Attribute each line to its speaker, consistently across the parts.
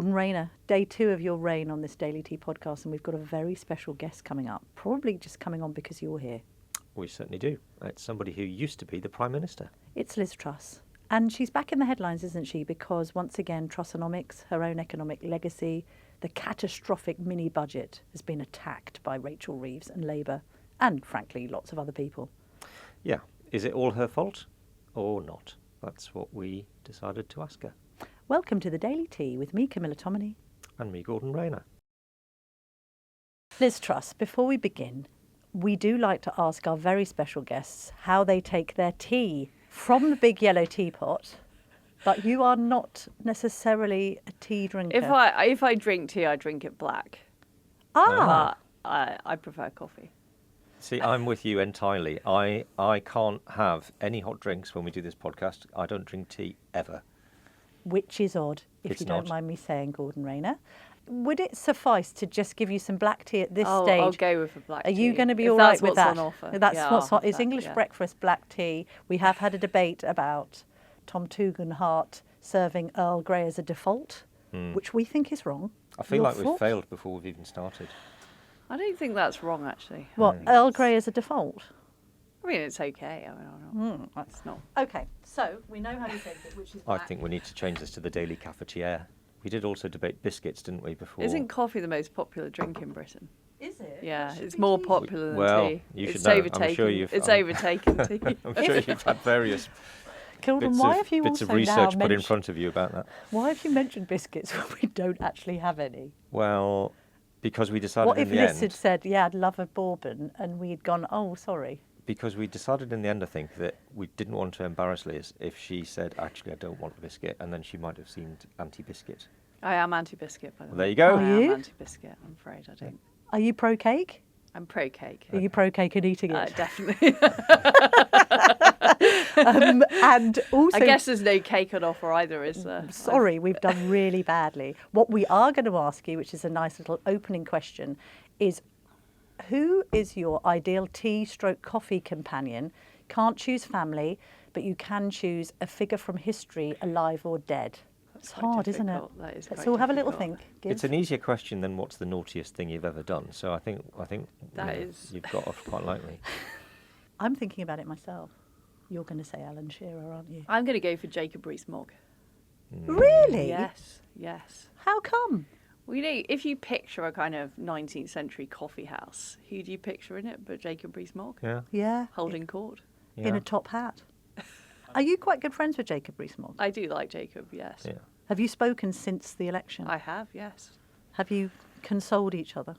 Speaker 1: Gordon Rayner, day 2 of your reign on this Daily Tea podcast, and we've got a very special guest coming up, probably just coming on because you're here.
Speaker 2: We certainly do. It's somebody who used to be the Prime Minister.
Speaker 1: It's Liz Truss. And she's back in the headlines, isn't she? Because once again, Trussonomics, her own economic legacy, the catastrophic mini-budget has been attacked by Rachel Reeves and Labour, and frankly, lots of other people.
Speaker 2: Yeah. Is it all her fault or not? That's what we decided to ask her.
Speaker 1: Welcome to the Daily Tea with me, Camilla.
Speaker 2: And me, Gordon Rayner.
Speaker 1: Liz Truss, before we begin, we do like to ask our very special guests how they take their tea from the big yellow teapot, but you are not necessarily a tea drinker.
Speaker 3: If I drink tea, I drink it black.
Speaker 1: Ah!
Speaker 3: But I prefer coffee.
Speaker 2: See, I'm with you entirely. I can't have any hot drinks when we do this podcast. I don't drink tea ever.
Speaker 1: Which is odd, if
Speaker 2: It's
Speaker 1: you don't
Speaker 2: not.
Speaker 1: mind me saying, Gordon Rayner. Would it suffice to just give you some black tea at this
Speaker 3: I'll
Speaker 1: stage?
Speaker 3: go with a black
Speaker 1: Are
Speaker 3: tea.
Speaker 1: you going to be
Speaker 3: if
Speaker 1: all right
Speaker 3: that's
Speaker 1: with
Speaker 3: what's
Speaker 1: that?
Speaker 3: on offer.
Speaker 1: That's
Speaker 3: Yeah,
Speaker 1: what's
Speaker 3: I'll
Speaker 1: on.
Speaker 3: have
Speaker 1: It's
Speaker 3: that,
Speaker 1: English
Speaker 3: yeah.
Speaker 1: breakfast black tea. We have had a debate about Tom Tugendhat serving Earl Grey as a default, which we think is wrong.
Speaker 2: I feel
Speaker 1: Your
Speaker 2: like we've
Speaker 1: thoughts?
Speaker 2: failed before we've even started.
Speaker 3: I don't think that's wrong, actually.
Speaker 1: What, Earl Grey as a default?
Speaker 3: I mean, it's okay. I mean, it's not.
Speaker 1: Okay, so we know how you take it, which is
Speaker 2: I think we need to change this to the daily cafetiere. We did also debate biscuits, didn't we, before?
Speaker 3: Isn't coffee the most popular drink in Britain?
Speaker 1: Is it?
Speaker 3: Yeah, it's more popular than
Speaker 2: Well,
Speaker 3: tea.
Speaker 2: you should
Speaker 3: It's
Speaker 2: know. I'm
Speaker 3: overtaken.
Speaker 2: sure you've-
Speaker 3: It's
Speaker 2: I'm-
Speaker 3: overtaken tea.
Speaker 2: I'm sure you've had various
Speaker 1: Gordon,
Speaker 2: bits,
Speaker 1: why
Speaker 2: of,
Speaker 1: have you
Speaker 2: bits
Speaker 1: also
Speaker 2: of research
Speaker 1: now
Speaker 2: put in
Speaker 1: mentioned,
Speaker 2: front of you about that.
Speaker 1: why have you mentioned biscuits when we don't actually have any?
Speaker 2: Well, because we decided
Speaker 1: What
Speaker 2: in
Speaker 1: if
Speaker 2: the
Speaker 1: Liz
Speaker 2: end...
Speaker 1: had said, yeah, I'd love a bourbon, and we'd gone, oh, sorry.
Speaker 2: Because we decided in the end, I think, that we didn't want to embarrass Liz if she said, actually, I don't want a biscuit, and then she might have seemed anti-biscuit.
Speaker 3: I am anti-biscuit, by the
Speaker 2: Well,
Speaker 3: way.
Speaker 2: there you go.
Speaker 1: Are
Speaker 3: I
Speaker 1: you?
Speaker 3: am anti-biscuit, I'm afraid. I don't.
Speaker 1: Are you pro-cake?
Speaker 3: I'm pro-cake.
Speaker 1: Are you pro-cake and eating it?
Speaker 3: Definitely.
Speaker 1: And also,
Speaker 3: I guess there's no cake on offer either, is there?
Speaker 1: sorry, we've done really badly. What we are going to ask you, which is a nice little opening question, is who is your ideal tea/coffee companion? Can't choose family, but you can choose a figure from history, alive or dead. It's
Speaker 3: quite
Speaker 1: hard, isn't it?
Speaker 3: difficult. That is
Speaker 1: Let's
Speaker 3: quite
Speaker 1: all have a little
Speaker 3: difficult.
Speaker 1: think. Give.
Speaker 2: It's an easier question than what's the naughtiest thing you've ever done. So I think
Speaker 3: That is-
Speaker 2: you've got off quite lightly.
Speaker 1: I'm thinking about it myself. You're going to say Alan Shearer, aren't you?
Speaker 3: I'm going to go for Jacob Rees-Mogg.
Speaker 1: Really?
Speaker 3: Yes.
Speaker 1: How come?
Speaker 3: Well, you know, if you picture a kind of 19th century coffee house, who do you picture in it but Jacob Rees-Mogg?
Speaker 2: Yeah.
Speaker 1: Yeah.
Speaker 3: Holding court.
Speaker 2: Yeah.
Speaker 1: In a top hat. Are you quite good friends with Jacob Rees-Mogg?
Speaker 3: I do like Jacob, yes.
Speaker 2: Yeah.
Speaker 1: Have you spoken since the election?
Speaker 3: I have, yes.
Speaker 1: Have you consoled each other?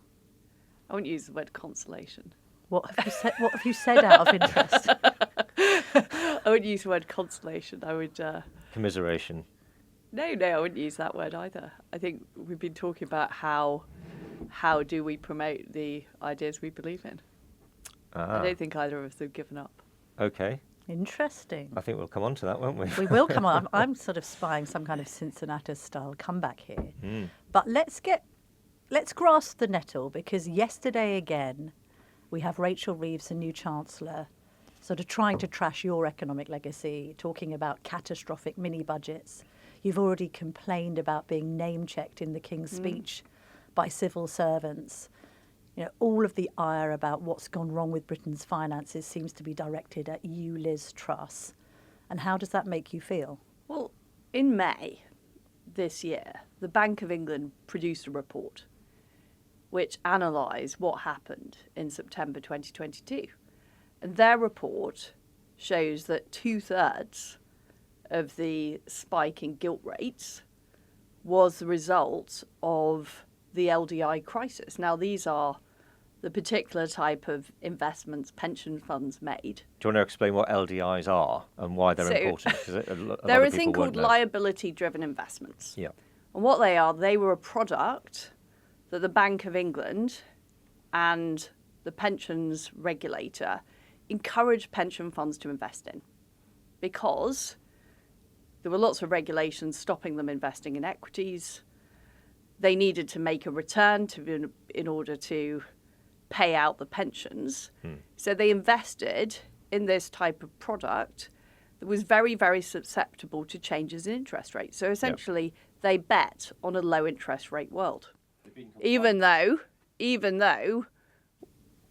Speaker 3: I wouldn't use the word consolation.
Speaker 1: What have you said? What have you said out of interest?
Speaker 3: I wouldn't use the word consolation. I would...
Speaker 2: Commiseration.
Speaker 3: No, I wouldn't use that word either. I think we've been talking about how do we promote the ideas we believe in.
Speaker 2: Ah.
Speaker 3: I don't think either of us have given up.
Speaker 2: Okay.
Speaker 1: Interesting.
Speaker 2: I think we'll come on to that, won't we?
Speaker 1: We will come on. I'm sort of spying some kind of Cincinnatus-style comeback here. But let's grasp the nettle, because yesterday again we have Rachel Reeves, a new Chancellor, sort of trying to trash your economic legacy, talking about catastrophic mini-budgets. You've already complained about being name-checked in the King's speech by civil servants. You know, all of the ire about what's gone wrong with Britain's finances seems to be directed at you, Liz Truss. And how does that make you feel?
Speaker 3: Well, in May this year, the Bank of England produced a report which analysed what happened in September 2022. And their report shows that 2/3 of the spike in gilt rates was the result of the LDI crisis. Now, these are the particular type of investments pension funds made.
Speaker 2: Do you want to explain what LDIs are and why they're
Speaker 3: So,
Speaker 2: important? 'Cause a lot
Speaker 3: They're
Speaker 2: of
Speaker 3: a thing
Speaker 2: people
Speaker 3: called
Speaker 2: won't know.
Speaker 3: liability-driven investments.
Speaker 2: Yeah.
Speaker 3: And what they are, they were a product that the Bank of England and the pensions regulator encouraged pension funds to invest in, because there were lots of regulations stopping them investing in equities. They needed to make a return in order to pay out the pensions. So they invested in this type of product that was very, very susceptible to changes in interest rates. So essentially, they bet on a low interest rate world. Even though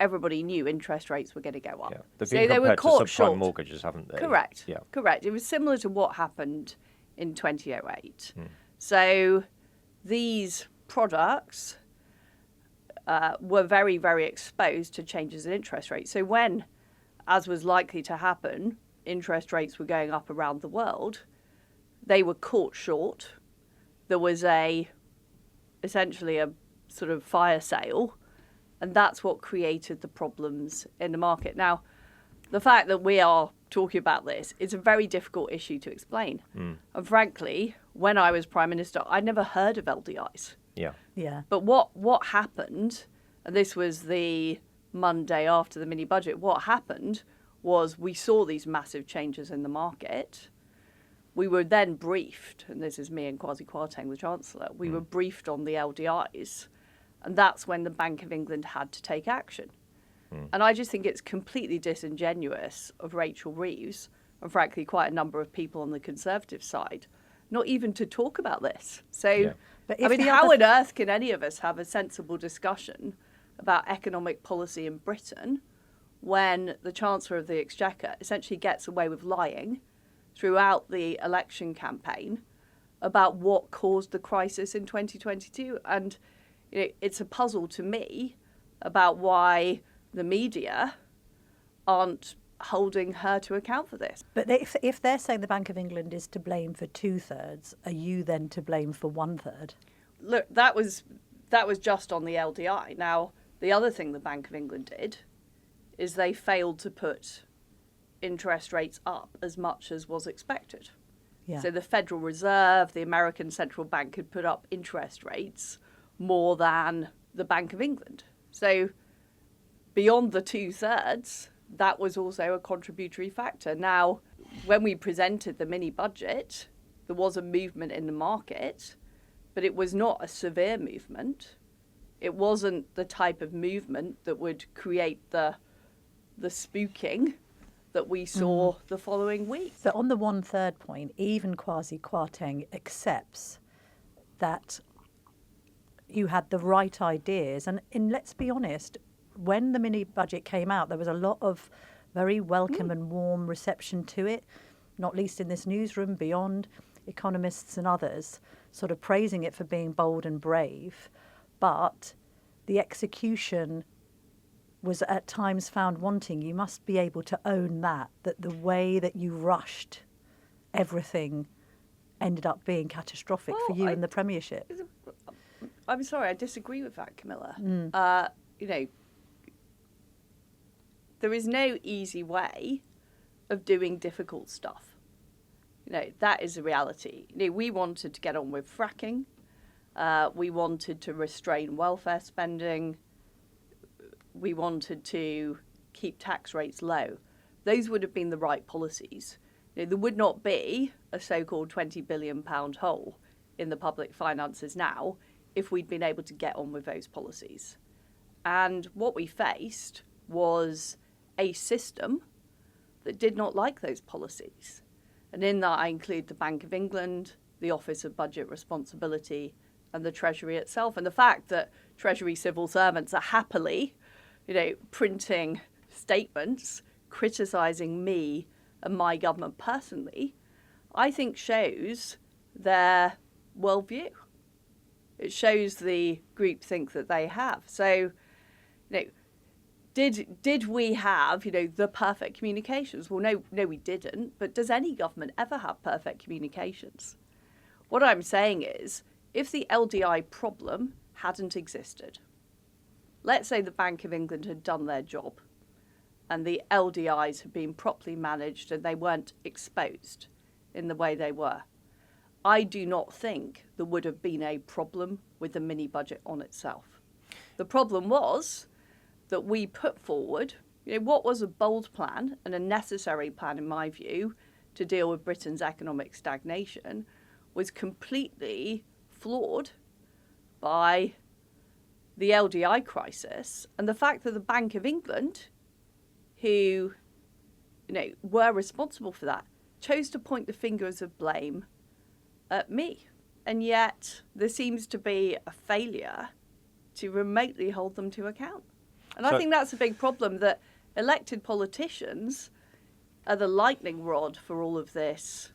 Speaker 3: everybody knew interest rates were going to go up.
Speaker 2: Yeah. They've
Speaker 3: So
Speaker 2: been
Speaker 3: they were
Speaker 2: compared to
Speaker 3: caught
Speaker 2: subprime
Speaker 3: short.
Speaker 2: mortgages, haven't they?
Speaker 3: Correct.
Speaker 2: Yeah.
Speaker 3: Correct. It was similar to what happened in 2008. So these products were very, very exposed to changes in interest rates. So when, as was likely to happen, interest rates were going up around the world, they were caught short. There was essentially a sort of fire sale, and that's what created the problems in the market. Now, the fact that we are talking about this is a very difficult issue to explain. And frankly, when I was Prime Minister, I'd never heard of LDIs.
Speaker 2: Yeah.
Speaker 1: Yeah.
Speaker 3: But what happened, and this was the Monday after the mini budget, what happened was we saw these massive changes in the market. We were then briefed, and this is me and Kwasi Kwarteng, the Chancellor, we were briefed on the LDIs, and that's when the Bank of England had to take action. And I just think it's completely disingenuous of Rachel Reeves, and frankly quite a number of people on the Conservative side, not even to talk about this. So,
Speaker 2: Yeah.
Speaker 1: But
Speaker 3: I
Speaker 1: if
Speaker 3: mean,
Speaker 1: the
Speaker 3: how
Speaker 1: other-
Speaker 3: on earth can any of us have a sensible discussion about economic policy in Britain when the Chancellor of the Exchequer essentially gets away with lying throughout the election campaign about what caused the crisis in 2022? And it's a puzzle to me about why the media aren't holding her to account for this.
Speaker 1: But if they're saying the Bank of England is to blame for 2/3, are you then to blame for 1/3?
Speaker 3: Look, that was just on the LDI. Now, the other thing the Bank of England did is they failed to put interest rates up as much as was expected.
Speaker 1: Yeah.
Speaker 3: So the Federal Reserve, the American Central Bank, had put up interest rates more than the Bank of England. So beyond the 2/3, that was also a contributory factor. Now, when we presented the mini budget, there was a movement in the market, but it was not a severe movement. It wasn't the type of movement that would create the spooking that we saw the following week.
Speaker 1: But on the 1/3 point, even Kwasi Kwarteng accepts that you had the right ideas. And let's be honest, when the mini budget came out, there was a lot of very welcome and warm reception to it, not least in this newsroom, beyond economists and others, sort of praising it for being bold and brave. But the execution was at times found wanting. You must be able to own that the way that you rushed everything ended up being catastrophic for you in the Premiership.
Speaker 3: I'm sorry, I disagree with that, Camilla. There is no easy way of doing difficult stuff. That is the reality. We wanted to get on with fracking. We wanted to restrain welfare spending. We wanted to keep tax rates low. Those would have been the right policies. There would not be a so-called £20 billion hole in the public finances now if we'd been able to get on with those policies. And what we faced was a system that did not like those policies. And in that I include the Bank of England, the Office of Budget Responsibility, and the Treasury itself. And the fact that Treasury civil servants are happily printing statements criticising me and my government personally, I think shows their worldview. It shows the groupthink that they have. So, did we have, the perfect communications? Well, no, we didn't. But does any government ever have perfect communications? What I'm saying is, if the LDI problem hadn't existed, let's say the Bank of England had done their job and the LDIs had been properly managed and they weren't exposed in the way they were, I do not think there would have been a problem with the mini budget on itself. The problem was that we put forward, what was a bold plan and a necessary plan, in my view, to deal with Britain's economic stagnation was completely flawed by the LDI crisis and the fact that the Bank of England, who were responsible for that, chose to point the fingers of blame at me. And yet there seems to be a failure to remotely hold them to account. And I think that's a big problem, that elected politicians are the lightning rod for all of this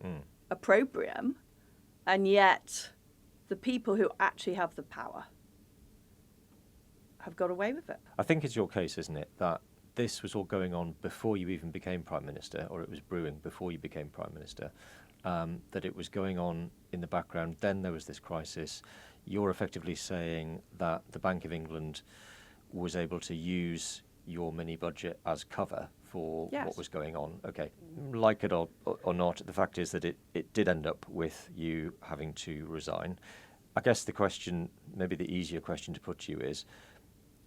Speaker 3: opprobrium, and yet the people who actually have the power have got away with it.
Speaker 2: I think it's your case, isn't it, that this was all going on before you even became Prime Minister, or it was brewing before you became Prime Minister, that it was going on in the background. Then there was this crisis. You're effectively saying that the Bank of England was able to use your mini budget as cover for what was going on. Okay, like it or not, the fact is that it did end up with you having to resign. I guess the question, maybe the easier question to put to you is,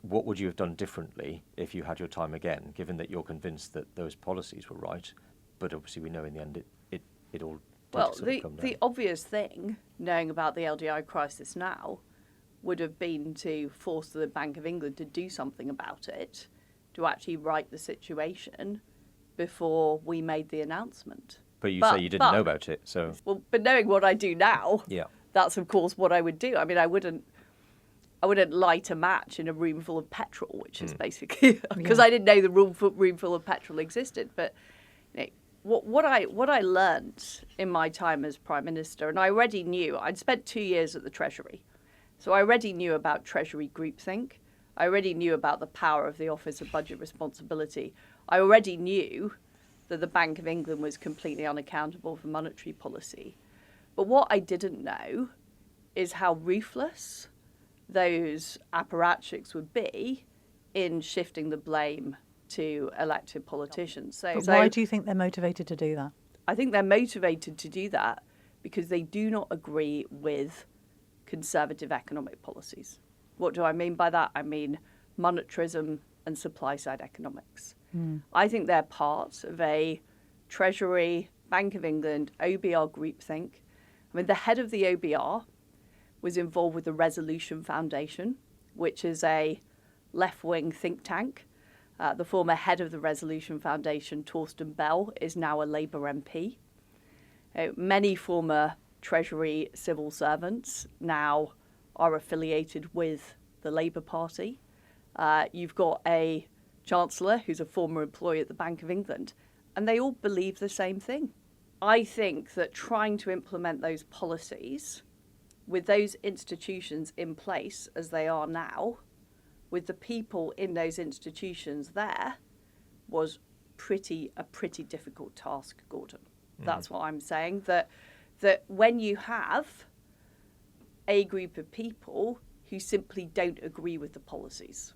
Speaker 2: what would you have done differently if you had your time again, given that you're convinced that those policies were right, but obviously we know in the end it all did sort of come down.
Speaker 3: The obvious thing, knowing about the LDI crisis now, would have been to force the Bank of England to do something about it, to actually right the situation before we made the announcement.
Speaker 2: But you say you didn't know about it, so...
Speaker 3: Well, but knowing what I do now, that's of course what I would do. I mean, I wouldn't light a match in a room full of petrol, which is basically because I didn't know the room full of petrol existed. But you know, what I learned in my time as Prime Minister, and I already knew, I'd spent 2 years at the Treasury, so I already knew about Treasury groupthink. I already knew about the power of the Office of Budget Responsibility. I already knew that the Bank of England was completely unaccountable for monetary policy. But what I didn't know is how ruthless those apparatchiks would be in shifting the blame to elected politicians.
Speaker 1: But why do you think they're motivated to do that?
Speaker 3: I think they're motivated to do that because they do not agree with conservative economic policies. What do I mean by that? I mean monetarism and supply-side economics. I think they're part of a Treasury, Bank of England, OBR groupthink. I mean, the head of the OBR was involved with the Resolution Foundation, which is a left-wing think tank. The former head of the Resolution Foundation, Torsten Bell, is now a Labour MP. Many former Treasury civil servants now are affiliated with the Labour Party. You've got a Chancellor who's a former employee at the Bank of England, and they all believe the same thing. I think that trying to implement those policies with those institutions in place as they are now, with the people in those institutions there, was a pretty difficult task, Gordon. That's what I'm saying, that when you have a group of people who simply don't agree with the policies,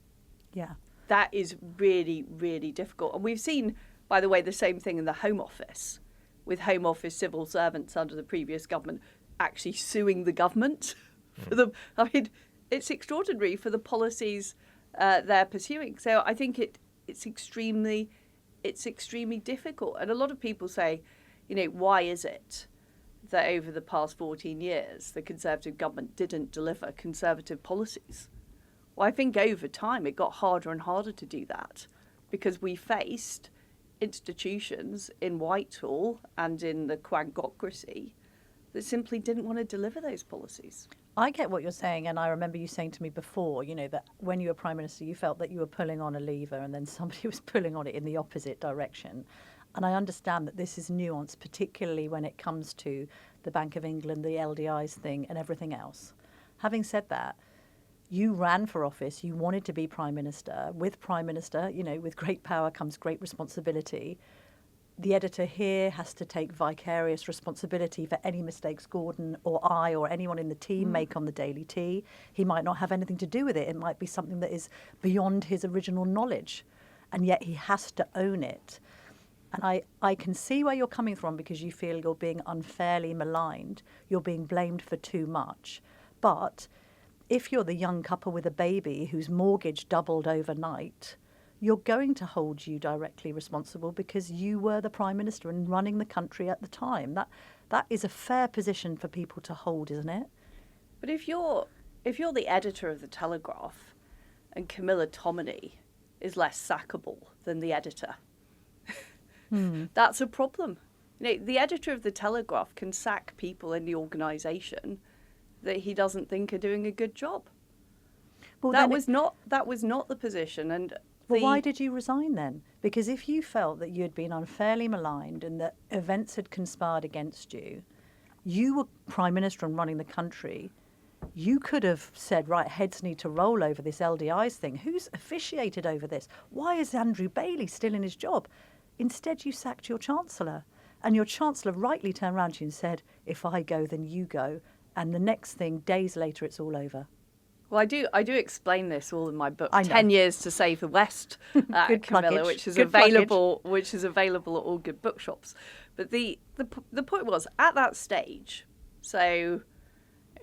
Speaker 3: that is really, really difficult. And we've seen, by the way, the same thing in the Home Office, with Home Office civil servants under the previous government actually suing the government for them. I mean, it's extraordinary for the policies they're pursuing. So I think it's extremely difficult. And a lot of people say, you know, why is it that over the past 14 years the Conservative government didn't deliver Conservative policies? Well, I think over time it got harder and harder to do that because we faced institutions in Whitehall and in the quackocracy that simply didn't want to deliver those policies.
Speaker 1: I get what you're saying, and I remember you saying to me before, you know, that when you were Prime Minister, you felt that you were pulling on a lever and then somebody was pulling on it in the opposite direction. And I understand that this is nuanced, particularly when it comes to the Bank of England, the LDIs thing and everything else. Having said that, you ran for office, you wanted to be Prime Minister. With Prime Minister, you know, with great power comes great responsibility. The editor here has to take vicarious responsibility for any mistakes Gordon or I or anyone in the team make on the Daily Tea. He might not have anything to do with it. It might be something that is beyond his original knowledge, and yet he has to own it. And I can see where you're coming from because you feel you're being unfairly maligned. You're being blamed for too much. But if you're the young couple with a baby whose mortgage doubled overnight, you're going to hold you directly responsible because you were the Prime Minister and running the country at the time. That is a fair position for people to hold, isn't it?
Speaker 3: But if you're the editor of the Telegraph and Camilla is less sackable than the editor, that's a problem. You know, the editor of the Telegraph can sack people in the organisation that he doesn't think are doing a good job.
Speaker 1: Well,
Speaker 3: that
Speaker 1: then
Speaker 3: was not the position. And
Speaker 1: well, why did you resign then? Because if you felt that you had been unfairly maligned and that events had conspired against you, you were Prime Minister and running the country, you could have said, right, heads need to roll over this LDIs thing. Who's officiated over this? Why is Andrew Bailey still in his job? Instead, you sacked your Chancellor. And your Chancellor rightly turned around to you and said, if I go, then you go. And the next thing, days later, it's all over.
Speaker 3: Well, I do explain this all in my book,
Speaker 1: I know.
Speaker 3: 10 Years to Save the West,
Speaker 1: Good
Speaker 3: Camilla,
Speaker 1: pluggage.
Speaker 3: which is
Speaker 1: Good
Speaker 3: available at all good bookshops. But the point was, at that stage, so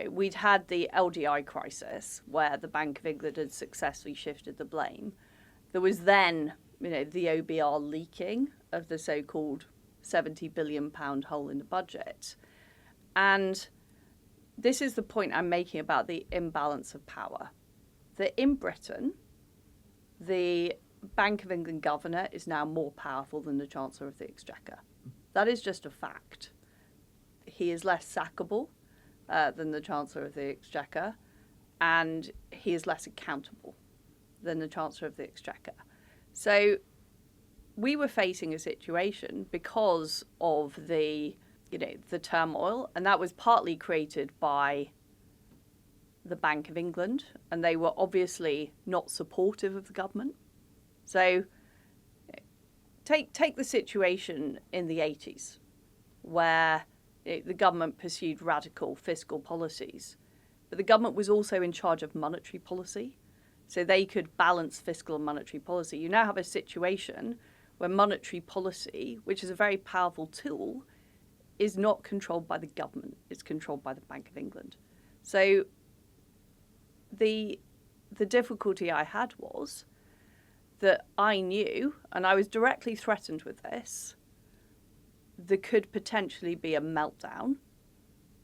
Speaker 3: we'd had the LDI crisis where the Bank of England had successfully shifted the blame. There was then, the OBR leaking of the so-called £70 billion hole in the budget. And this is the point I'm making about the imbalance of power. That in Britain, the Bank of England governor is now more powerful than the Chancellor of the Exchequer. That is just a fact. He is less sackable than the Chancellor of the Exchequer, and he is less accountable than the Chancellor of the Exchequer. So we were facing a situation because of the turmoil, and that was partly created by the Bank of England, and they were obviously not supportive of the government. So take the situation in the 80s, where the government pursued radical fiscal policies, but the government was also in charge of monetary policy, so they could balance fiscal and monetary policy. You now have a situation where monetary policy, which is a very powerful tool, is not controlled by the government, it's controlled by the Bank of England. So the difficulty I had was that I knew, and I was directly threatened with this, there could potentially be a meltdown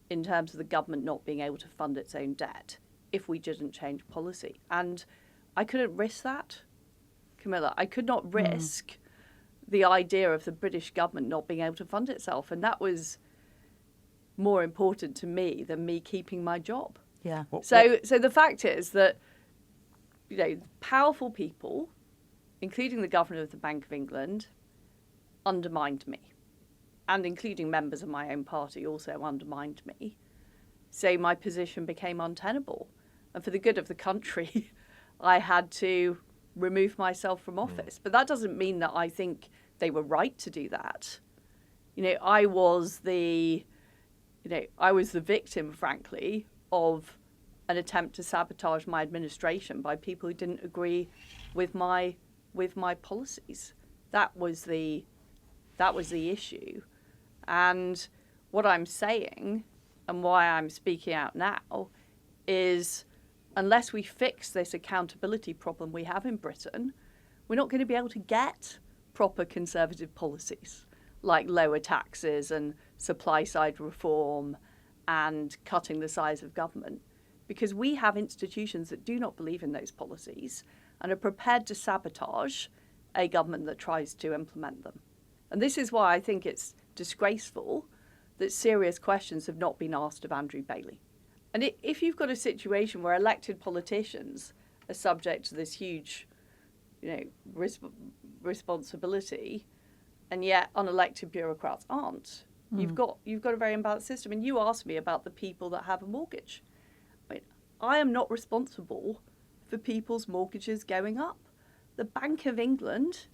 Speaker 3: in terms of the government not being able to fund its own debt if we didn't change policy. And I couldn't risk that, Camilla. I could not risk the idea of the British government not being able to fund itself. And that was more important to me than me keeping my job.
Speaker 1: Yeah.
Speaker 3: So the fact is that, powerful people, including the governor of the Bank of England, undermined me. And including members of my own party also undermined me. So my position became untenable. And for the good of the country, I had to remove myself from office. But that doesn't mean that I think they were right to do that. I was the victim, frankly, of an attempt to sabotage my administration by people who didn't agree with my policies. That was the issue. And what I'm saying, and why I'm speaking out now, is unless we fix this accountability problem we have in Britain, we're not going to be able to get proper conservative policies like lower taxes and supply-side reform and cutting the size of government, because we have institutions that do not believe in those policies and are prepared to sabotage a government that tries to implement them. And this is why I think it's disgraceful that serious questions have not been asked of Andrew Bailey. And if you've got a situation where elected politicians are subject to this huge, responsibility, and yet unelected bureaucrats aren't, you've got a very imbalanced system. And you asked me about the people that have a mortgage. I am not responsible for people's mortgages going up. The Bank of England,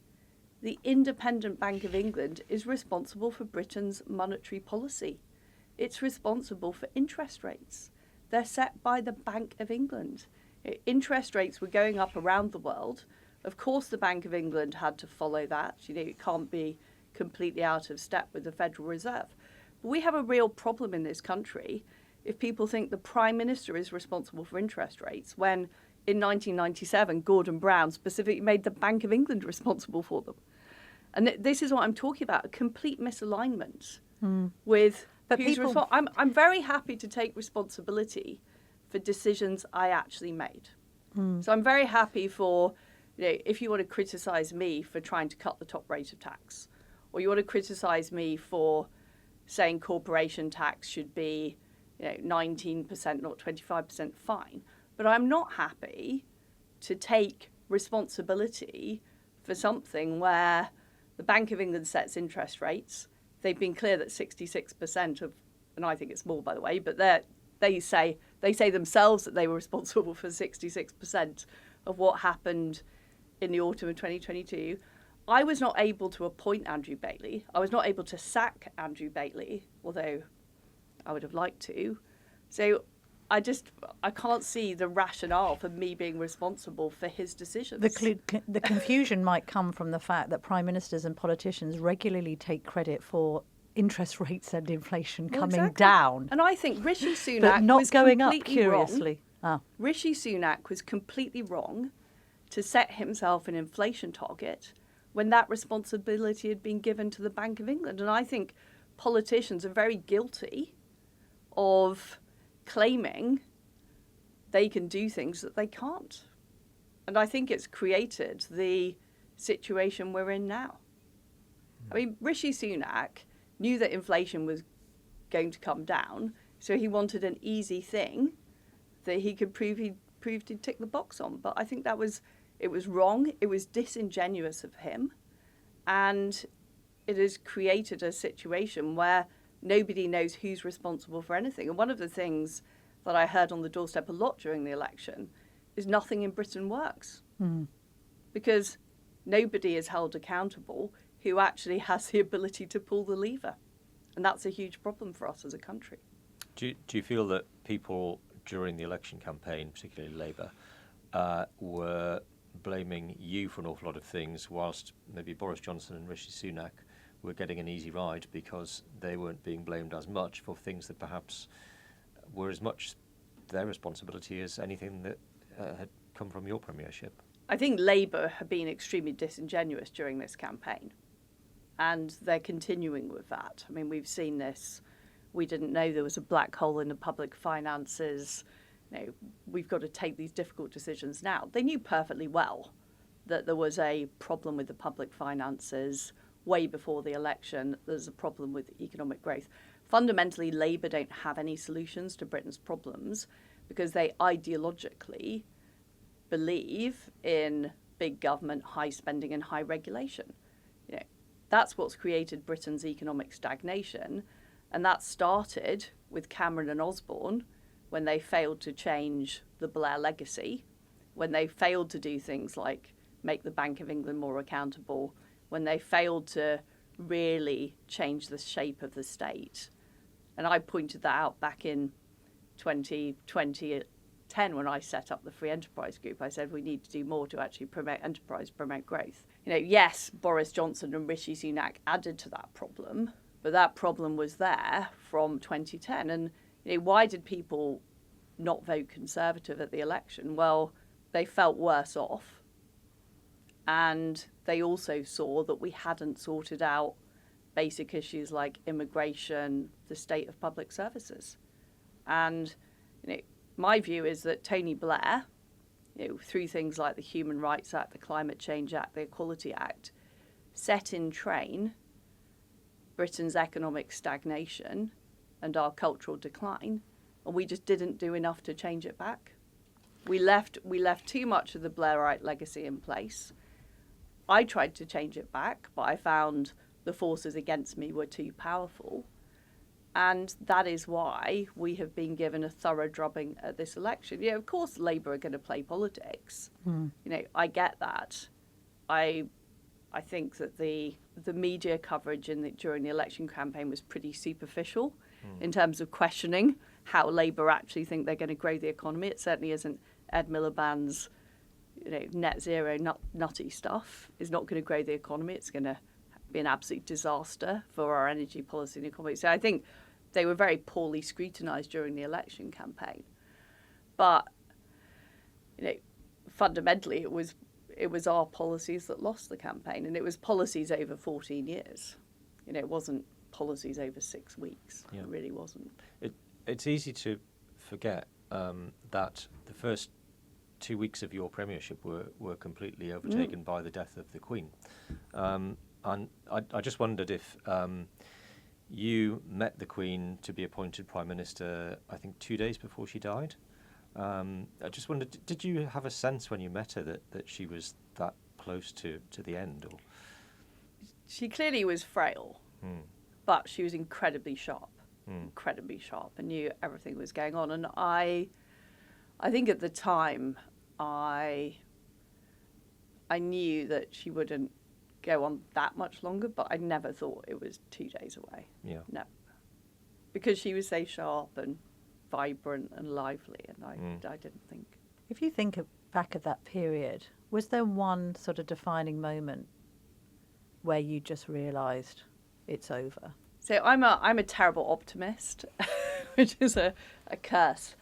Speaker 3: the independent Bank of England, is responsible for Britain's monetary policy. It's responsible for interest rates. They're set by the Bank of England. Interest rates were going up around the world. Of course, the Bank of England had to follow that. It can't be completely out of step with the Federal Reserve. But we have a real problem in this country if people think the Prime Minister is responsible for interest rates, when in 1997, Gordon Brown specifically made the Bank of England responsible for them. And this is what I'm talking about, a complete misalignment with who's responsible. I'm very happy to take responsibility for decisions I actually made. So I'm very happy for, if you want to criticise me for trying to cut the top rate of tax, or you want to criticise me for saying corporation tax should be 19%, not 25%, fine. But I'm not happy to take responsibility for something where the Bank of England sets interest rates. They've been clear that 66% of, and I think it's more, by the way, but they say themselves that they were responsible for 66% of what happened in the autumn of 2022. I was not able to appoint Andrew Bailey. I was not able to sack Andrew Bailey, although I would have liked to. So I can't see the rationale for me being responsible for his decisions.
Speaker 1: The confusion might come from the fact that prime ministers and politicians regularly take credit for interest rates and inflation coming down.
Speaker 3: And I think Rishi Sunak
Speaker 1: but not
Speaker 3: was
Speaker 1: going up,
Speaker 3: completely
Speaker 1: curiously.
Speaker 3: wrong. Rishi Sunak was completely wrong to set himself an inflation target when that responsibility had been given to the Bank of England. And I think politicians are very guilty of claiming they can do things that they can't. And I think it's created the situation we're in now. I mean, Rishi Sunak knew that inflation was going to come down, so he wanted an easy thing that he could prove he'd tick the box on. But I think it was wrong, it was disingenuous of him, and it has created a situation where nobody knows who's responsible for anything. And one of the things that I heard on the doorstep a lot during the election is nothing in Britain works. Because nobody is held accountable who actually has the ability to pull the lever. And that's a huge problem for us as a country.
Speaker 2: Do you feel that people during the election campaign, particularly Labour, were blaming you for an awful lot of things, whilst maybe Boris Johnson and Rishi Sunak were getting an easy ride because they weren't being blamed as much for things that perhaps were as much their responsibility as anything that had come from your premiership?
Speaker 3: I think Labour have been extremely disingenuous during this campaign, and they're continuing with that. I mean, we've seen this. We didn't know there was a black hole in the public finances. We've got to take these difficult decisions now. They knew perfectly well that there was a problem with the public finances way before the election. There's a problem with economic growth. Fundamentally, Labour don't have any solutions to Britain's problems because they ideologically believe in big government, high spending and high regulation. That's what's created Britain's economic stagnation, and that started with Cameron and Osborne when they failed to change the Blair legacy, when they failed to do things like make the Bank of England more accountable, when they failed to really change the shape of the state. And I pointed that out back in 2010 when I set up the Free Enterprise Group. I said we need to do more to actually promote enterprise, promote growth. Yes, Boris Johnson and Rishi Sunak added to that problem, but that problem was there from 2010. And why did people not vote Conservative at the election? Well, they felt worse off. And they also saw that we hadn't sorted out basic issues like immigration, the state of public services. And my view is that Tony Blair, through things like the Human Rights Act, the Climate Change Act, the Equality Act, set in train Britain's economic stagnation and our cultural decline, and we just didn't do enough to change it back. We left too much of the Blairite legacy in place. I tried to change it back, but I found the forces against me were too powerful. And that is why we have been given a thorough drubbing at this election. Of course, Labour are going to play politics. I get that. I think that the media coverage during the election campaign was pretty superficial in terms of questioning how Labour actually think they're going to grow the economy. It certainly isn't Ed Miliband's net zero nutty stuff. Is not going to grow the economy. It's going to be an absolute disaster for our energy policy and economy. So I think they were very poorly scrutinised during the election campaign. But fundamentally, it was our policies that lost the campaign, and it was policies over 14 years. It wasn't policies over 6 weeks. Yeah. It really wasn't.
Speaker 2: It's easy to forget that the first 2 weeks of your premiership were completely overtaken by the death of the Queen. And I just wondered if you met the Queen to be appointed Prime Minister, I think 2 days before she died. I just wondered, did you have a sense when you met her that she was that close to the end? Or?
Speaker 3: She clearly was frail, but she was incredibly sharp, and knew everything was going on. And I think at the time, I knew that she wouldn't go on that much longer, but I never thought it was 2 days away.
Speaker 2: Yeah.
Speaker 3: No. Because she was so sharp and vibrant and lively, and I didn't think.
Speaker 1: If you think back at that period, was there one sort of defining moment where you just realised it's over?
Speaker 3: So I'm a terrible optimist, which is a curse.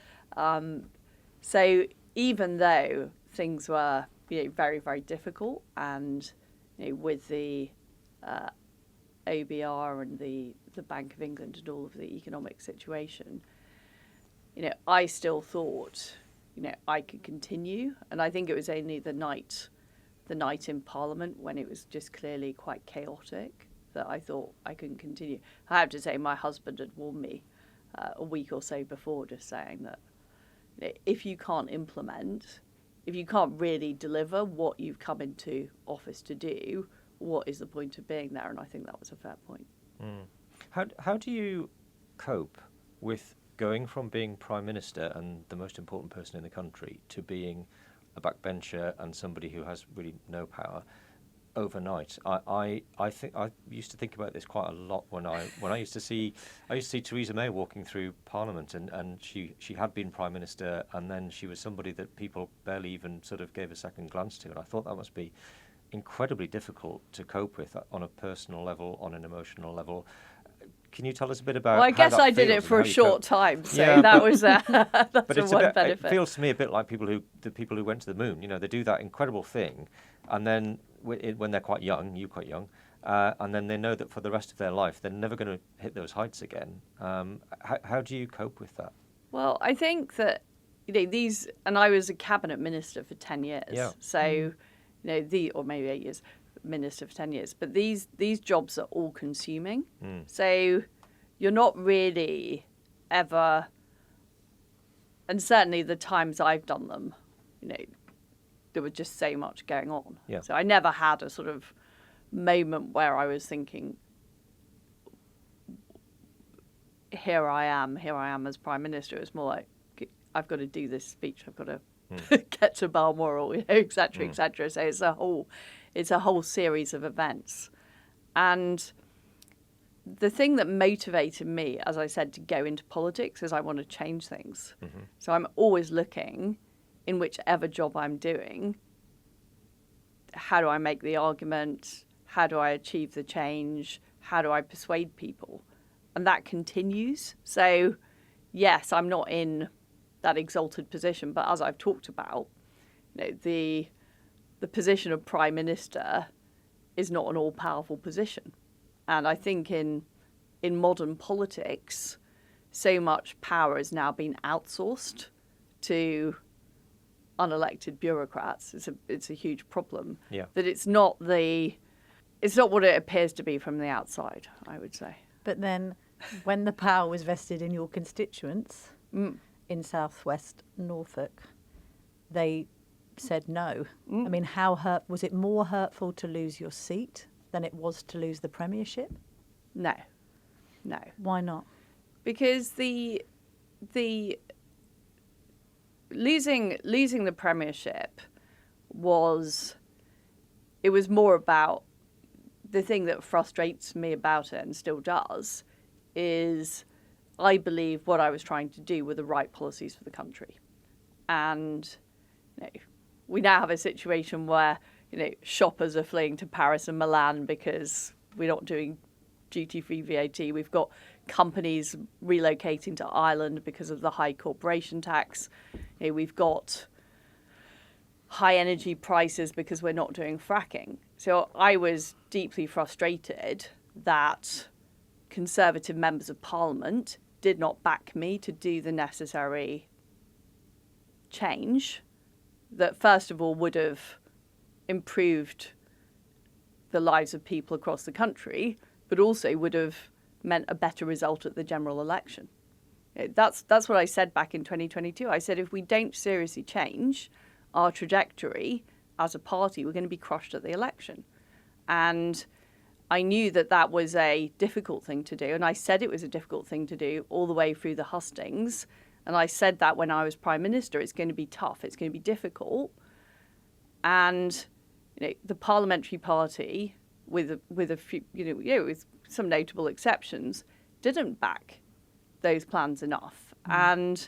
Speaker 3: So even though things were very, very difficult, and with the OBR and the Bank of England and all of the economic situation, I still thought I could continue. And I think it was only the night in Parliament, when it was just clearly quite chaotic, that I thought I couldn't continue. I have to say, my husband had warned me a week or so before, just saying that if you can't implement, if you can't really deliver what you've come into office to do, what is the point of being there? And I think that was a fair point.
Speaker 2: How do you cope with going from being Prime Minister and the most important person in the country to being a backbencher and somebody who has really no power overnight? I think I used to think about this quite a lot when I used to see Theresa May walking through Parliament, and she had been Prime Minister, and then she was somebody that people barely even sort of gave a second glance to, and I thought that must be incredibly difficult to cope with on a personal level, on an emotional level. Can you tell us a bit about?
Speaker 3: Well, I guess I did it for a short time, so that was that's one benefit.
Speaker 2: It feels to me a bit like the people who went to the moon. They do that incredible thing, and then when they're quite young, and then they know that for the rest of their life they're never going to hit those heights again. How do you cope with that?
Speaker 3: Well, I think that these, and I was a cabinet minister for 10 years, so or maybe 8 years. Minister for 10 years, but these jobs are all consuming, so you're not really ever, and certainly the times I've done them, there was just so much going on, so I never had a sort of moment where I was thinking, here I am as Prime Minister. It was more like, I've got to do this speech, I've got to get to Balmoral, et cetera, so it's a whole series of events. And the thing that motivated me, as I said, to go into politics is I want to change things. So I'm always looking, in whichever job I'm doing, how do I make the argument? How do I achieve the change? How do I persuade people? And that continues. So yes, I'm not in that exalted position, but as I've talked about, the position of Prime Minister is not an all-powerful position. And I think in modern politics, so much power has now been outsourced to unelected bureaucrats. It's a huge problem. That it's not what it appears to be from the outside, I would say.
Speaker 1: But then when the power was vested in your constituents in South West Norfolk, they said no. I mean, was it more hurtful to lose your seat than it was to lose the Premiership?
Speaker 3: No.
Speaker 1: Why not?
Speaker 3: Because the losing the Premiership was more about, the thing that frustrates me about it and still does is I believe what I was trying to do were the right policies for the country. And we now have a situation where shoppers are fleeing to Paris and Milan because we're not doing duty-free VAT. We've got companies relocating to Ireland because of the high corporation tax. We've got high energy prices because we're not doing fracking. So I was deeply frustrated that Conservative members of Parliament did not back me to do the necessary change that, first of all, would have improved the lives of people across the country, but also would have meant a better result at the general election. That's what I said back in 2022. I said if we don't seriously change our trajectory as a party, we're going to be crushed at the election. And I knew that that was a difficult thing to do. And I said it was a difficult thing to do all the way through the hustings. And I said that when I was Prime Minister, it's going to be tough. It's going to be difficult. And the parliamentary party, with a few, with some notable exceptions, didn't back those plans enough. And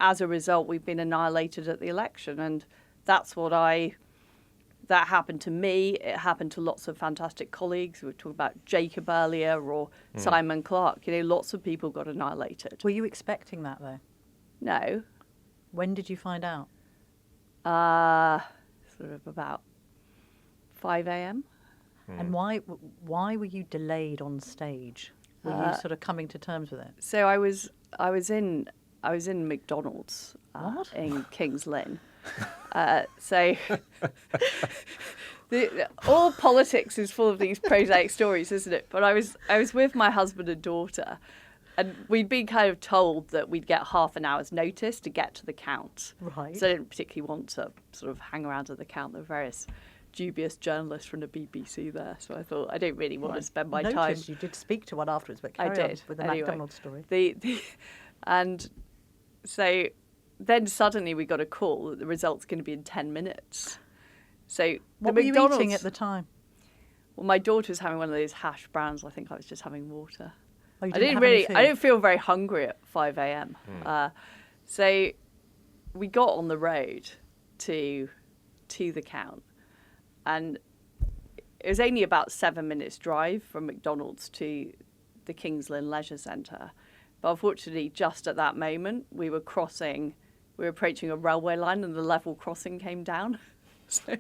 Speaker 3: as a result, we've been annihilated at the election. And that's that happened to me. It happened to lots of fantastic colleagues. We were talking about Jacob earlier or Simon Clarke. Lots of people got annihilated.
Speaker 1: Were you expecting that, though?
Speaker 3: No.
Speaker 1: When did you find out?
Speaker 3: Sort of about 5 a.m.
Speaker 1: And why were you delayed on stage? Were you sort of coming to terms with it?
Speaker 3: So I was in McDonald's
Speaker 1: What?
Speaker 3: in King's Lynn. So all politics is full of these prosaic stories, isn't it? But I was with my husband and daughter, and we'd been kind of told that we'd get half an hour's notice to get to the count.
Speaker 1: Right.
Speaker 3: So I didn't particularly want to sort of hang around at the count. There were various dubious journalists from the BBC there, so I thought I don't really want to spend my time.
Speaker 1: You did speak to one afterwards, but carry
Speaker 3: I did
Speaker 1: on with the
Speaker 3: anyway.
Speaker 1: McDonald story.
Speaker 3: And so then suddenly we got a call that the result's going to be in 10 minutes. So
Speaker 1: What
Speaker 3: the
Speaker 1: were you
Speaker 3: McDonald's,
Speaker 1: eating at the time?
Speaker 3: Well, my daughter was having one of those hash browns. I think I was just having water.
Speaker 1: Oh, you
Speaker 3: I
Speaker 1: didn't
Speaker 3: didn't
Speaker 1: have any
Speaker 3: really.
Speaker 1: food?
Speaker 3: I didn't feel very hungry at 5 a.m. So we got on the road to the count, and it was only about 7 minutes drive from McDonald's to the King's Lynn Leisure Centre. But unfortunately, just at that moment, we were approaching a railway line, and the level crossing came down. So,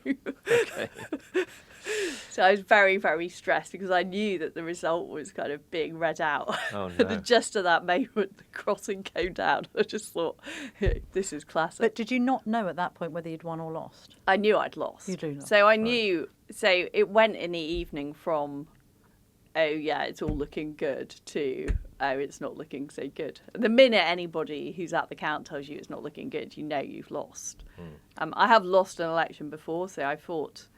Speaker 3: so I was very, very stressed because I knew that the result was kind of being read out.
Speaker 2: Oh,
Speaker 3: And
Speaker 2: no.
Speaker 3: just at that moment, the crossing came down. I just thought, this is classic.
Speaker 1: But did you not know at that point whether you'd won or lost?
Speaker 3: I knew I'd lost.
Speaker 1: You do know.
Speaker 3: So I knew. So it went in the evening from, oh yeah, it's all looking good, to, oh, it's not looking so good. The minute anybody who's at the count tells you it's not looking good, you know you've lost. I have lost an election before, so I fought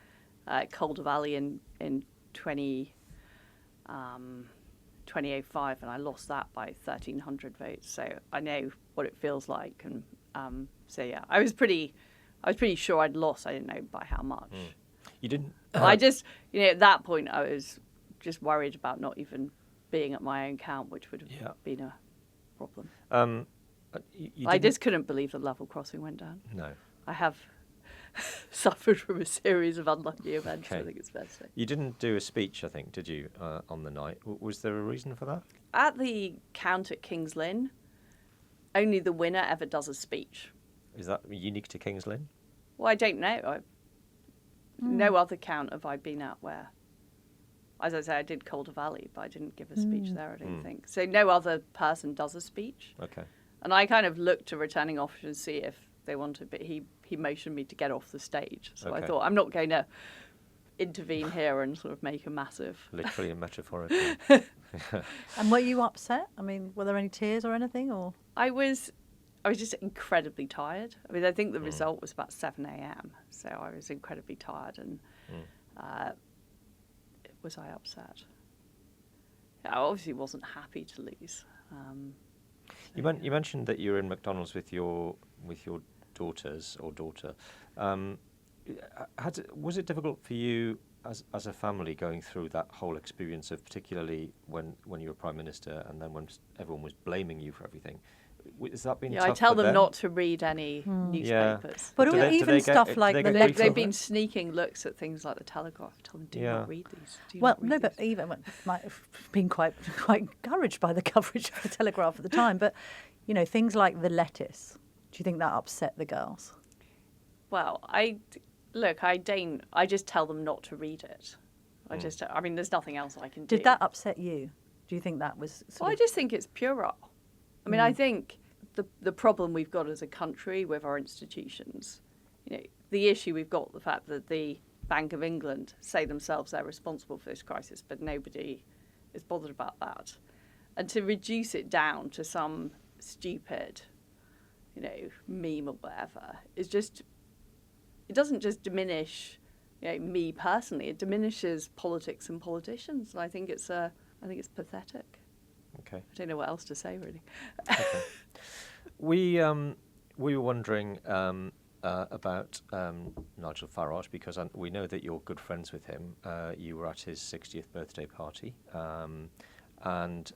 Speaker 3: Calder Valley in 2005, and I lost that by 1,300 votes. So I know what it feels like, and so yeah, I was pretty sure I'd lost. I didn't know by how much.
Speaker 2: You didn't.
Speaker 3: I just, at that point, I was just worried about not even being at my own count, which would have been a problem. I just couldn't believe the level crossing went down.
Speaker 2: No.
Speaker 3: I have suffered from a series of unlucky events,
Speaker 2: Okay.
Speaker 3: I think it's fair to say.
Speaker 2: You didn't do a speech, I think, did you, on the night? Was there a reason for that?
Speaker 3: At the count at King's Lynn, only the winner ever does a speech.
Speaker 2: Is that unique to King's Lynn?
Speaker 3: Well, I don't know. No other count have I been at where, as I say, I did Calder Valley, but I didn't give a speech there, I don't think. So no other person does a speech.
Speaker 2: Okay.
Speaker 3: And I kind of looked to returning officers to see if they wanted, but he motioned me to get off the stage. So I
Speaker 2: Okay.
Speaker 3: thought, I'm not going to intervene here and sort of make a massive...
Speaker 2: Literally and metaphorically.
Speaker 1: And were you upset? I mean, were there any tears or anything? Or
Speaker 3: I was just incredibly tired. I mean, I think the result was about 7 a.m. So I was incredibly tired, and was I upset? I obviously wasn't happy to lose.
Speaker 2: You mentioned that you were in McDonald's with your daughters or daughter. Was it difficult for you as a family going through that whole experience of, particularly when you were Prime Minister and then when everyone was blaming you for everything? Has that been tough
Speaker 3: I tell
Speaker 2: for
Speaker 3: them
Speaker 2: them?
Speaker 3: not to read any newspapers.
Speaker 1: But
Speaker 2: Do they
Speaker 1: even
Speaker 2: get-
Speaker 1: stuff
Speaker 2: do
Speaker 1: like
Speaker 2: they
Speaker 1: the
Speaker 2: get
Speaker 1: letter.
Speaker 2: briefed on
Speaker 3: They've been
Speaker 2: it?
Speaker 3: sneaking looks at things like the Telegraph. I tell them, do not read these. Do
Speaker 1: Well,
Speaker 3: not read
Speaker 1: no, but
Speaker 3: these.
Speaker 1: even might have been quite encouraged by the coverage of the Telegraph at the time. But things like the lettuce. Do you think that upset the girls?
Speaker 3: Well, I just tell them not to read it. I mean, there's nothing else I can do.
Speaker 1: Did that upset you? Do you think that was?
Speaker 3: Well, I just think it's puerile. I mean, I think the problem we've got as a country with our institutions, the issue we've got, the fact that the Bank of England say themselves they're responsible for this crisis, but nobody is bothered about that. And to reduce it down to some stupid, meme or whatever is just, it doesn't just diminish, me personally. It diminishes politics and politicians. And I think it's pathetic.
Speaker 2: Okay.
Speaker 3: I don't know what else to say, really.
Speaker 2: Okay. We were wondering about Nigel Farage, because we know that you're good friends with him. You were at his 60th birthday party, and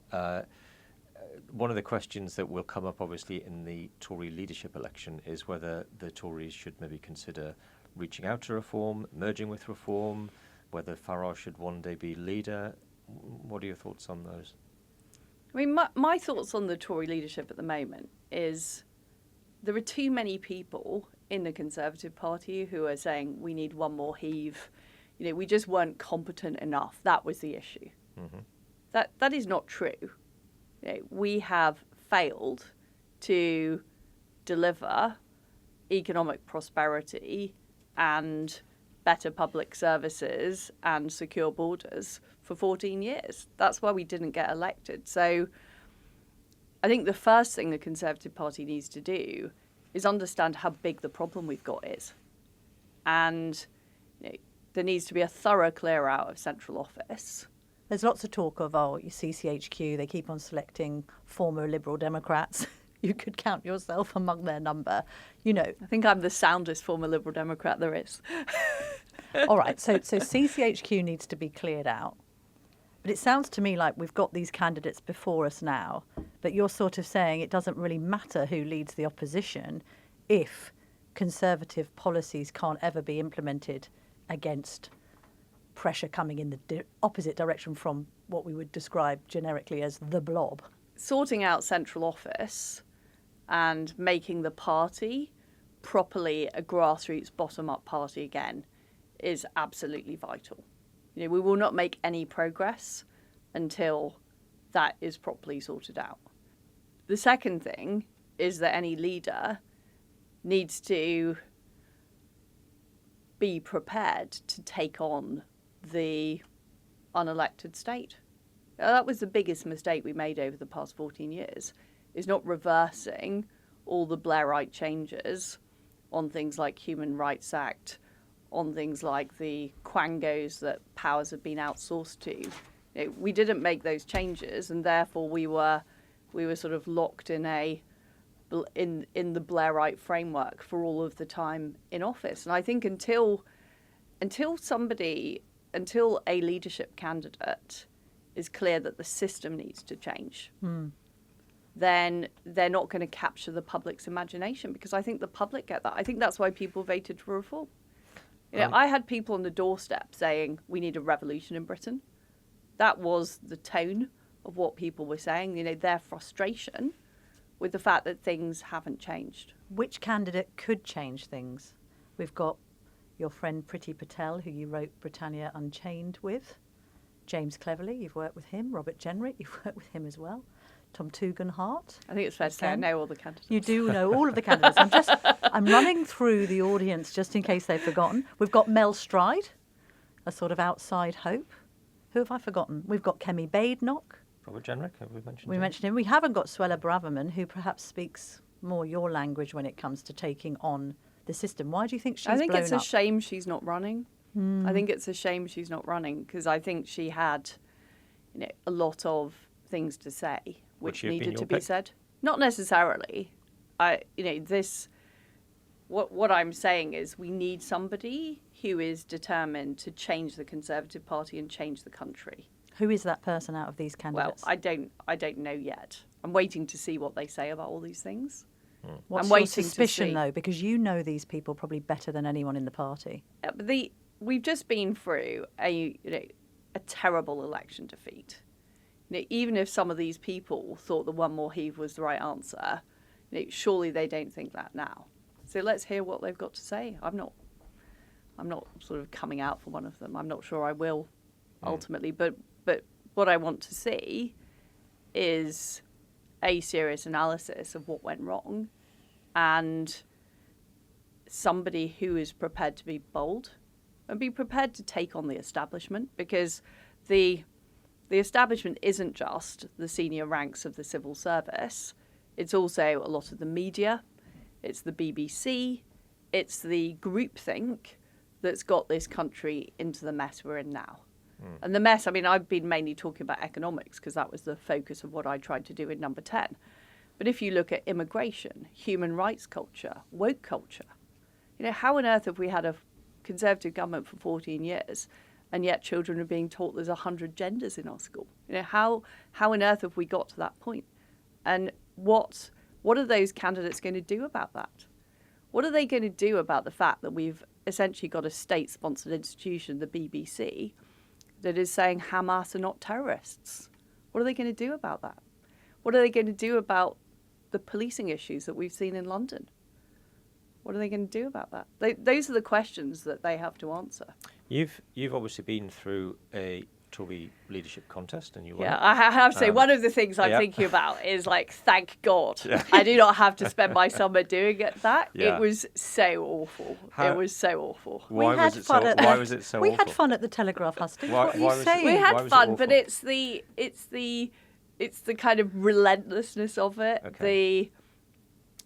Speaker 2: one of the questions that will come up, obviously, in the Tory leadership election is whether the Tories should maybe consider reaching out to Reform, merging with Reform, whether Farage should one day be leader. What are your thoughts on those?
Speaker 3: I mean, my thoughts on the Tory leadership at the moment is there are too many people in the Conservative Party who are saying we need one more heave. We just weren't competent enough. That was the issue.
Speaker 2: Mm-hmm.
Speaker 3: That is not true. We have failed to deliver economic prosperity and better public services and secure borders for 14 years. That's why we didn't get elected. So I think the first thing the Conservative Party needs to do is understand how big the problem we've got is. And there needs to be a thorough clear out of central office.
Speaker 1: There's lots of talk of, your CCHQ, they keep on selecting former Liberal Democrats. You could count yourself among their number.
Speaker 3: I think I'm the soundest former Liberal Democrat there is.
Speaker 1: All right, so CCHQ needs to be cleared out. But it sounds to me like we've got these candidates before us now, but you're sort of saying it doesn't really matter who leads the opposition if Conservative policies can't ever be implemented against pressure coming in the opposite direction from what we would describe generically as the blob.
Speaker 3: Sorting out central office and making the party properly a grassroots bottom-up party again is absolutely vital. We will not make any progress until that is properly sorted out. The second thing is that any leader needs to be prepared to take on the unelected state. That was the biggest mistake we made over the past 14 years, is not reversing all the Blairite changes on things like Human Rights Act, on things like the quangos that powers have been outsourced to. We didn't make those changes, and therefore we were sort of locked in the Blairite framework for all of the time in office. And I think until a leadership candidate is clear that the system needs to change, then they're not going to capture the public's imagination, because I think the public get that. I think that's why people voted for Reform. I had people on the doorstep saying we need a revolution in Britain. That was the tone of what people were saying, their frustration with the fact that things haven't changed.
Speaker 1: Which candidate could change things? We've got your friend Priti Patel, who you wrote Britannia Unchained with. James Cleverly, you've worked with him. Robert Jenrick, you've worked with him as well. Tom Tugendhat.
Speaker 3: I think it's fair to say I know all the candidates.
Speaker 1: You do know all of the candidates. I'm running through the audience just in case they've forgotten. We've got Mel Stride, a sort of outside hope. Who have I forgotten? We've got Kemi Badenoch.
Speaker 2: Robert Jenrick, have we mentioned him?
Speaker 1: We mentioned him. We haven't got Suella Braverman, who perhaps speaks more your language when it comes to taking on the system. Why do you think she's blown up?
Speaker 3: I think it's a shame she's not running. I think it's a shame she's not running, because I think she had a lot of things to say which needed to be said. Not necessarily. What I'm saying is we need somebody who is determined to change the Conservative Party and change the country.
Speaker 1: Who is that person out of these candidates?
Speaker 3: Well, I don't know yet. I'm waiting to see what they say about all these things.
Speaker 1: What's your suspicion, though? Because you know these people probably better than anyone in the party.
Speaker 3: We've just been through a terrible election defeat. Even if some of these people thought the one more heave was the right answer, surely they don't think that now. So let's hear what they've got to say. I'm not sort of coming out for one of them. I'm not sure I will ultimately, but what I want to see is a serious analysis of what went wrong, and somebody who is prepared to be bold and be prepared to take on the establishment, because the the establishment isn't just the senior ranks of the civil service. It's also a lot of the media. It's the BBC. It's the groupthink that's got this country into the mess we're in now. And the mess, I mean, I've been mainly talking about economics because that was the focus of what I tried to do in number 10. But if you look at immigration, human rights culture, woke culture, how on earth have we had a Conservative government for 14 years and yet children are being taught there's 100 genders in our school? How on earth have we got to that point? And what are those candidates going to do about that? What are they going to do about the fact that we've essentially got a state-sponsored institution, the BBC, that is saying Hamas are not terrorists? What are they going to do about that? What are they going to do about the policing issues that we've seen in London? What are they going to do about that? Those are the questions that they have to answer.
Speaker 2: You've obviously been through a Tory leadership contest, and you won.
Speaker 3: Yeah, I have to say, one of the things I'm thinking about is thank God I do not have to spend my summer doing that.
Speaker 2: Yeah.
Speaker 3: It was so awful. It was so awful.
Speaker 2: Why was it so awful?
Speaker 1: We had fun at the Telegraph, Hustings. What are you saying?
Speaker 3: We had fun, but it's the kind of relentlessness of it,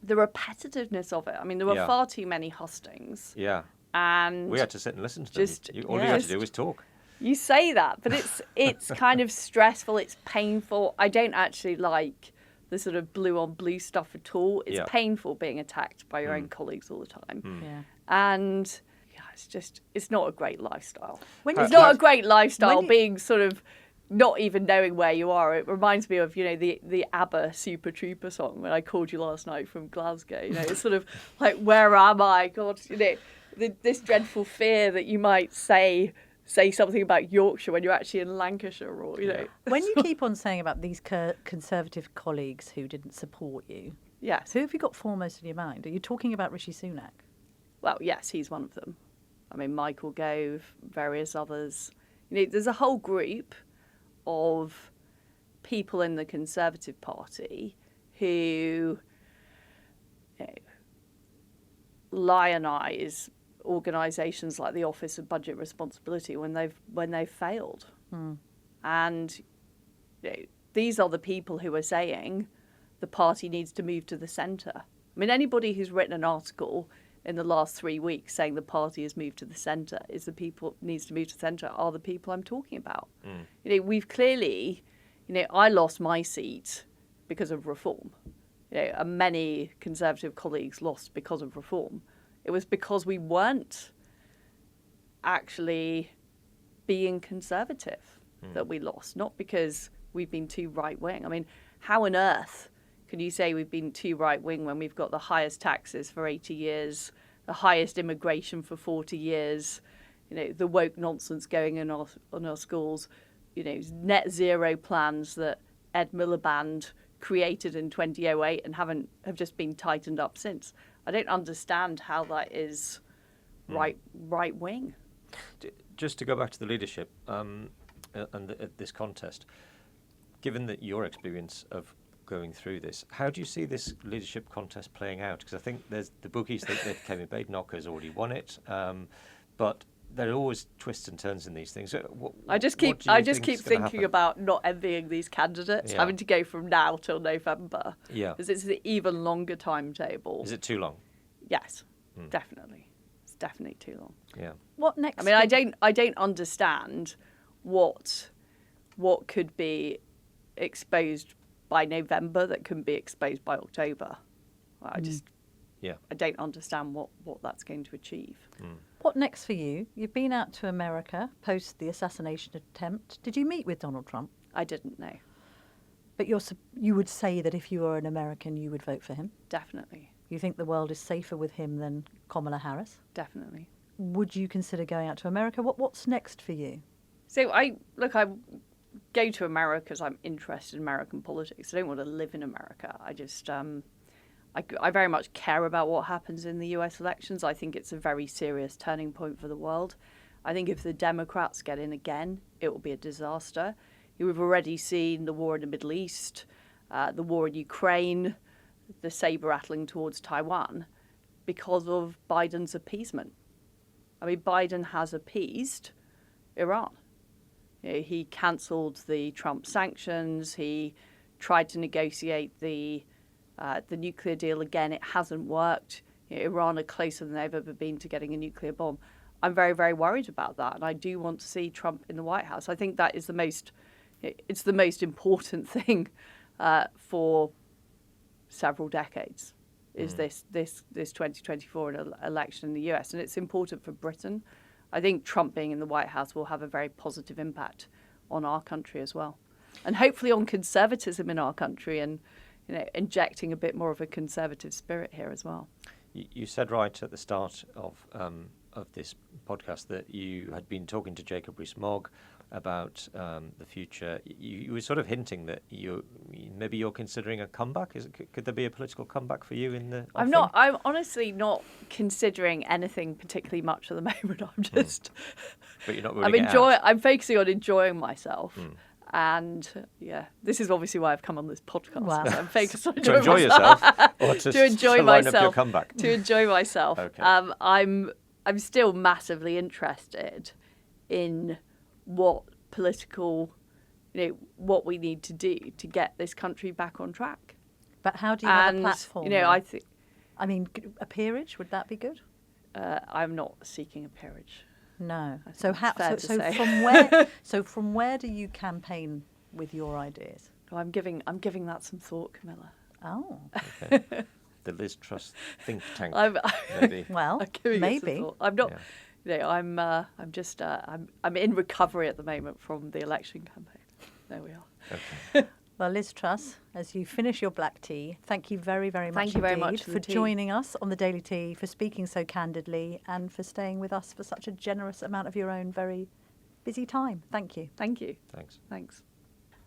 Speaker 3: the repetitiveness of it. I mean, there were far too many hustings.
Speaker 2: Yeah.
Speaker 3: And
Speaker 2: we had to sit and listen to them. All you had to do was talk.
Speaker 3: You say that, but it's kind of stressful. It's painful. I don't actually like the sort of blue on blue stuff at all. It's painful being attacked by your own colleagues all the time.
Speaker 1: Yeah.
Speaker 3: And it's not a great lifestyle. It's not a great lifestyle being sort of not even knowing where you are. It reminds me of, the ABBA Super Trooper song when I called you last night from Glasgow. It's sort of like, where am I? God, this dreadful fear that you might say something about Yorkshire when you're actually in Lancashire, or
Speaker 1: When you keep on saying about these Conservative colleagues who didn't support you,
Speaker 3: yes,
Speaker 1: who have you got foremost in your mind? Are you talking about Rishi Sunak?
Speaker 3: Well, yes, he's one of them. I mean, Michael Gove, various others. There's a whole group of people in the Conservative Party who lionise organisations like the Office of Budget Responsibility when they've failed. And these are the people who are saying the party needs to move to the centre. I mean, anybody who's written an article in the last 3 weeks saying the party has moved to the centre needs to move to the centre are the people I'm talking about. We've clearly, I lost my seat because of reform. And many Conservative colleagues lost because of reform. It was because we weren't actually being conservative that we lost, not because we've been too right-wing. I mean, how on earth can you say we've been too right-wing when we've got the highest taxes for 80 years, the highest immigration for 40 years, the woke nonsense going on our schools, net zero plans that Ed Miliband created in 2008 and have just been tightened up since? I don't understand how that is right wing.
Speaker 2: Just to go back to the leadership and this contest, given that your experience of going through this, how do you see this leadership contest playing out? Because I think there's the bookies that came in Knocker already won it, but there are always twists and turns in these things.
Speaker 3: I just keep thinking about not envying these candidates having to go from now till November.
Speaker 2: Yeah,
Speaker 3: because it's an even longer timetable.
Speaker 2: Is it too long?
Speaker 3: Yes, definitely. It's definitely too long.
Speaker 2: Yeah.
Speaker 1: What next?
Speaker 3: I mean, I don't understand what could be exposed by November that couldn't be exposed by October. I don't understand what that's going to achieve.
Speaker 1: What next for you? You've been out to America post the assassination attempt. Did you meet with Donald Trump?
Speaker 3: I didn't know.
Speaker 1: But you would say that if you were an American, you would vote for him?
Speaker 3: Definitely.
Speaker 1: You think the world is safer with him than Kamala Harris?
Speaker 3: Definitely.
Speaker 1: Would you consider going out to America? What's next for you?
Speaker 3: So I go to America because I'm interested in American politics. I don't want to live in America. I just I very much care about what happens in the US elections. I think it's a very serious turning point for the world. I think if the Democrats get in again, it will be a disaster. We've already seen the war in the Middle East, the war in Ukraine, the saber-rattling towards Taiwan because of Biden's appeasement. I mean, Biden has appeased Iran. He cancelled the Trump sanctions. He tried to negotiate the nuclear deal again. It hasn't worked. Iran are closer than they've ever been to getting a nuclear bomb. I'm very, very worried about that, and I do want to see Trump in the White House. I think that is the most important thing for several decades. Is this 2024 election in the US, and it's important for Britain. I think Trump being in the White House will have a very positive impact on our country as well, and hopefully on conservatism in our country, and injecting a bit more of a conservative spirit here as well.
Speaker 2: You said right at the start of this podcast that you had been talking to Jacob Rees-Mogg about the future. You were sort of hinting that maybe you're considering a comeback. Could there be a political comeback for you in the?
Speaker 3: I'm honestly not considering anything particularly much at the moment. I'm just.
Speaker 2: But you're not ruling it out.
Speaker 3: I'm focusing on enjoying myself. And this is obviously why I've come on this podcast.
Speaker 1: Wow.
Speaker 3: So I'm focused on
Speaker 2: to enjoy yourself, or to
Speaker 3: enjoy
Speaker 2: line
Speaker 3: myself.
Speaker 2: up your comeback.
Speaker 3: To enjoy myself.
Speaker 2: Okay.
Speaker 3: I'm still massively interested in what political, what we need to do to get this country back on track.
Speaker 1: But how do you have a platform?
Speaker 3: I
Speaker 1: mean, a peerage, would that be good?
Speaker 3: I'm not seeking a peerage.
Speaker 1: No.
Speaker 3: So
Speaker 1: from where do you campaign with your ideas?
Speaker 3: I'm giving that some thought, Camilla.
Speaker 1: Oh.
Speaker 2: Okay. The Liz Truss think tank. Maybe.
Speaker 1: Well, maybe.
Speaker 3: I'm not. I'm just. I'm in recovery at the moment from the election campaign. There we are.
Speaker 2: Okay.
Speaker 1: Well, Liz Truss, as you finish your black tea, thank you very, very much
Speaker 3: Thank you very much
Speaker 1: for joining us on the Daily Tea, for speaking so candidly, and for staying with us for such a generous amount of your own very busy time. Thank you.
Speaker 3: Thank you.
Speaker 2: Thanks.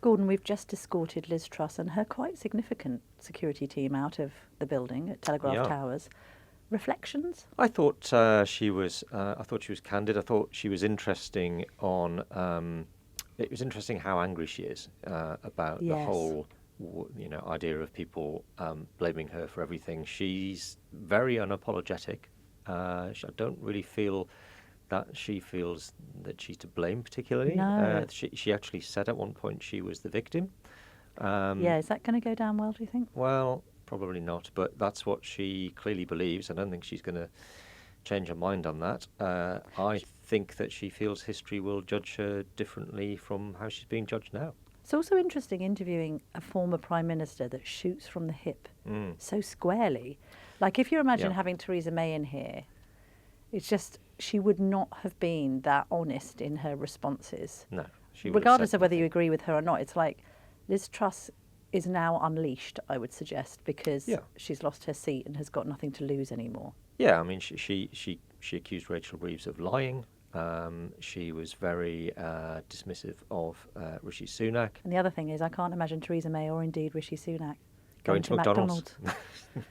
Speaker 1: Gordon, we've just escorted Liz Truss and her quite significant security team out of the building at Telegraph Towers. Reflections?
Speaker 2: I thought she was. I thought she was candid. I thought she was interesting on. It was interesting how angry she is about the whole, idea of people blaming her for everything. She's very unapologetic. I don't really feel that she feels that she's to blame particularly.
Speaker 1: No.
Speaker 2: She actually said at one point she was the victim.
Speaker 1: Is that going to go down well, do you think?
Speaker 2: Well, probably not, but that's what she clearly believes. I don't think she's going to change her mind on that. I think that she feels history will judge her differently from how she's being judged now.
Speaker 1: It's also interesting interviewing a former Prime Minister that shoots from the hip so squarely. Like, if you imagine having Theresa May in here, it's just, she would not have been that honest in her responses.
Speaker 2: No.
Speaker 1: Regardless of whether you agree with her or not, it's like Liz Truss is now unleashed, I would suggest, because she's lost her seat and has got nothing to lose anymore.
Speaker 2: Yeah, I mean, she accused Rachel Reeves of lying. She was very dismissive of Rishi Sunak.
Speaker 1: And the other thing is, I can't imagine Theresa May or indeed Rishi Sunak
Speaker 2: going to McDonald's.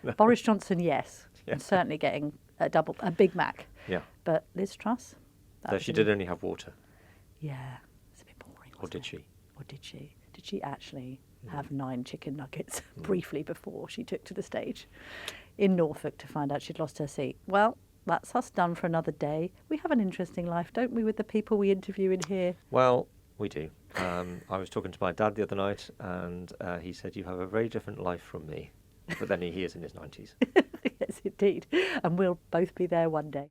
Speaker 1: No. Boris Johnson, yes, and certainly getting a Big Mac.
Speaker 2: Yeah.
Speaker 1: But Liz Truss?
Speaker 2: Though she did only have water.
Speaker 1: Yeah, it's a bit boring.
Speaker 2: Or did she?
Speaker 1: Or did she? Did she actually have 9 chicken nuggets briefly before she took to the stage in Norfolk to find out she'd lost her seat? Well, that's us done for another day. We have an interesting life, don't we, with the people we interview in here?
Speaker 2: Well, we do. I was talking to my dad the other night, and he said, you have a very different life from me. But then he is in his 90s.
Speaker 1: Yes, indeed. And we'll both be there one day.